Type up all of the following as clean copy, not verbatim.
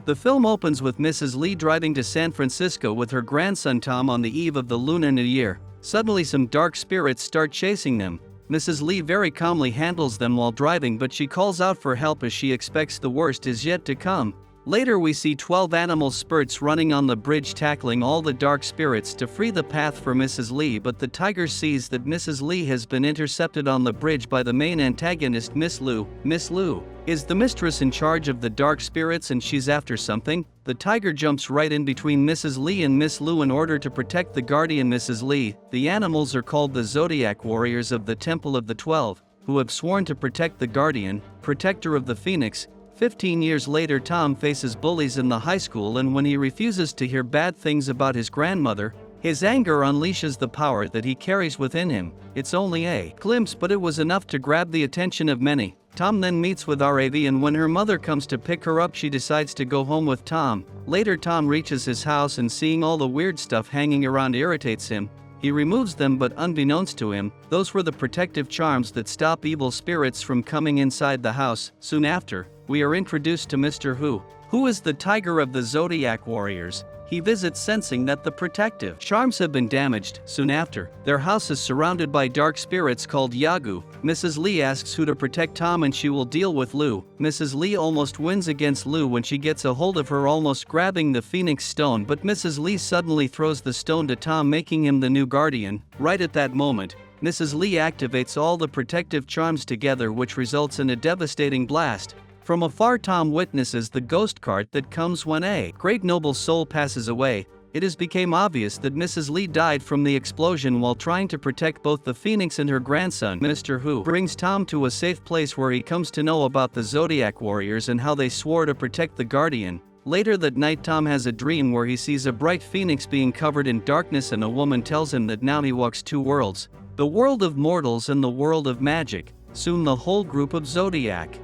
The film opens with Mrs. Lee driving to San Francisco with her grandson Tom on the eve of the Lunar New Year. Suddenly some dark spirits start chasing them. Mrs. Lee very calmly handles them while driving, but she calls out for help as she expects the worst is yet to come. Later we see 12 animal spirits running on the bridge tackling all the dark spirits to free the path for Mrs. Lee, but the tiger sees that Mrs. Lee has been intercepted on the bridge by the main antagonist Miss Lou. Miss Lou is the mistress in charge of the dark spirits and she's after something. The tiger jumps right in between Mrs. Lee and Miss Lou in order to protect the guardian Mrs. Lee. The animals are called the Zodiac warriors of the Temple of the 12, who have sworn to protect the guardian, protector of the phoenix. 15 years later, Tom faces bullies in the high school, and when he refuses to hear bad things about his grandmother, his anger unleashes the power that he carries within him. It's only a glimpse, but it was enough to grab the attention of many. Tom then meets with RAV, and when her mother comes to pick her up, she decides to go home with Tom. Later, Tom reaches his house and seeing all the weird stuff hanging around irritates him. He removes them, but unbeknownst to him, those were the protective charms that stop evil spirits from coming inside the house. Soon after, we are introduced to Mr. who is the tiger of the Zodiac warriors. He visits sensing that the protective charms have been damaged. Soon after, their house is surrounded by dark spirits called Yagu. Mrs. Lee asks who to protect Tom and she will deal with Lou. Mrs. Lee almost wins against Lou when she gets a hold of her, almost grabbing the Phoenix Stone, but Mrs. Lee suddenly throws the stone to Tom, making him the new guardian. Right at that moment, Mrs. Lee activates all the protective charms together, which results in a devastating blast. From afar, Tom witnesses the ghost cart that comes when a great noble soul passes away. It has become obvious that Mrs. Lee died from the explosion while trying to protect both the phoenix and her grandson. Mr. Who brings Tom to a safe place where he comes to know about the Zodiac warriors and how they swore to protect the guardian. Later that night, Tom has a dream where he sees a bright phoenix being covered in darkness, and a woman tells him that now he walks two worlds, the world of mortals and the world of magic. Soon the whole group of Zodiac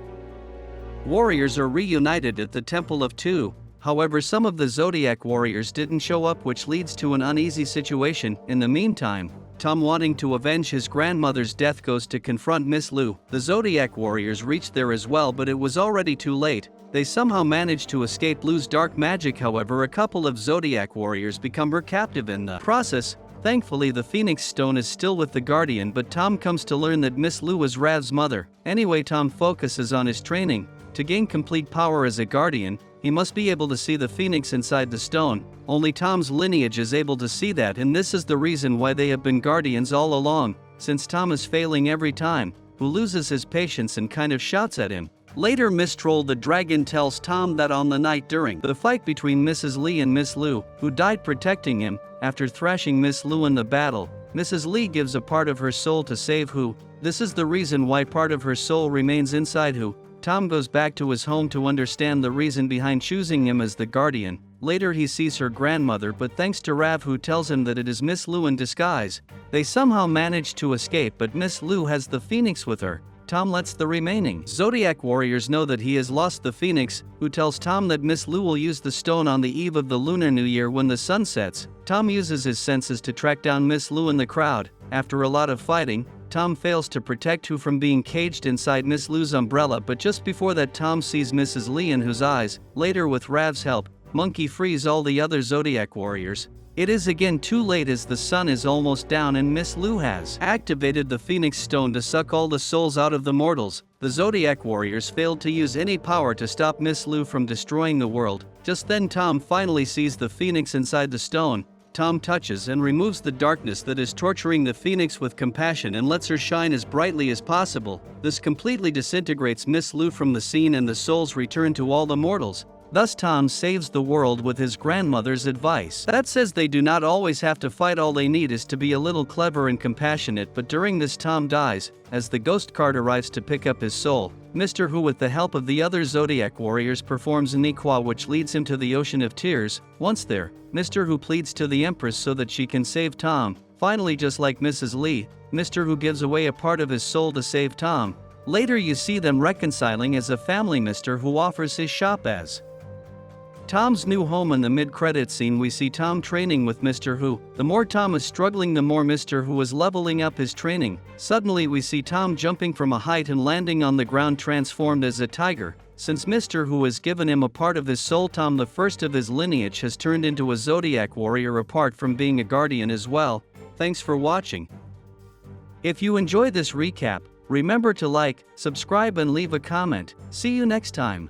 warriors are reunited at the Temple of Two. However, some of the Zodiac warriors didn't show up, which leads to an uneasy situation. In the meantime, Tom, wanting to avenge his grandmother's death, goes to confront Miss Lou. The Zodiac warriors reached there as well, but it was already too late. They somehow managed to escape Lou's dark magic. However, a couple of Zodiac warriors become her captive in the process. Thankfully, the Phoenix Stone is still with the Guardian, but Tom comes to learn that Miss Lou is Rav's mother. Anyway, Tom focuses on his training. To gain complete power as a Guardian, he must be able to see the Phoenix inside the stone. Only Tom's lineage is able to see that, and this is the reason why they have been Guardians all along. Since Tom is failing every time, Who loses his patience and kind of shouts at him. Later, Miss Troll the dragon tells Tom that on the night during the fight between Mrs. Lee and Miss Lou, who died protecting him, after thrashing Miss Lou in the battle, Mrs. Lee gives a part of her soul to save Who. This is the reason why part of her soul remains inside Who. Tom goes back to his home to understand the reason behind choosing him as the Guardian. Later he sees her grandmother, but thanks to Rav, who tells him that it is Miss Lou in disguise, they somehow manage to escape, but Miss Lou has the Phoenix with her. Tom lets the remaining Zodiac warriors know that he has lost the Phoenix, who tells Tom that Miss Lou will use the stone on the eve of the Lunar New Year when the sun sets. Tom uses his senses to track down Miss Lou in the crowd. After a lot of fighting, Tom fails to protect Who from being caged inside Miss Lou's umbrella, but just before that, Tom sees Mrs. Lee in Who's eyes. Later, with Rav's help, Monkey frees all the other Zodiac warriors. It is again too late as the sun is almost down and Miss Lou has activated the Phoenix Stone to suck all the souls out of the mortals. The Zodiac warriors failed to use any power to stop Miss Lou from destroying the world. Just then, Tom finally sees the Phoenix inside the stone. Tom touches and removes the darkness that is torturing the Phoenix with compassion and lets her shine as brightly as possible. This completely disintegrates Miss Lou from the scene and the souls return to all the mortals. Thus Tom saves the world with his grandmother's advice. That says they do not always have to fight, all they need is to be a little clever and compassionate. But during this, Tom dies. As the ghost cart arrives to pick up his soul, Mr. Who, with the help of the other Zodiac warriors, performs an Iqua which leads him to the Ocean of Tears. Once there, Mr. Who pleads to the Empress so that she can save Tom. Finally, just like Mrs. Lee, Mr. Who gives away a part of his soul to save Tom. Later you see them reconciling as a family. Mr. Who offers his shop as Tom's new home. In the mid-credits scene, we see Tom training with Mr. Who. The more Tom is struggling, the more Mr. Who is leveling up his training. Suddenly we see Tom jumping from a height and landing on the ground, transformed as a tiger. since Mr. Who has given him a part of his soul. Tom, the first of his lineage, has turned into a zodiac warrior apart from being a guardian as well. Thanks for watching. If you enjoy this recap, remember to like, subscribe and leave a comment. See you next time.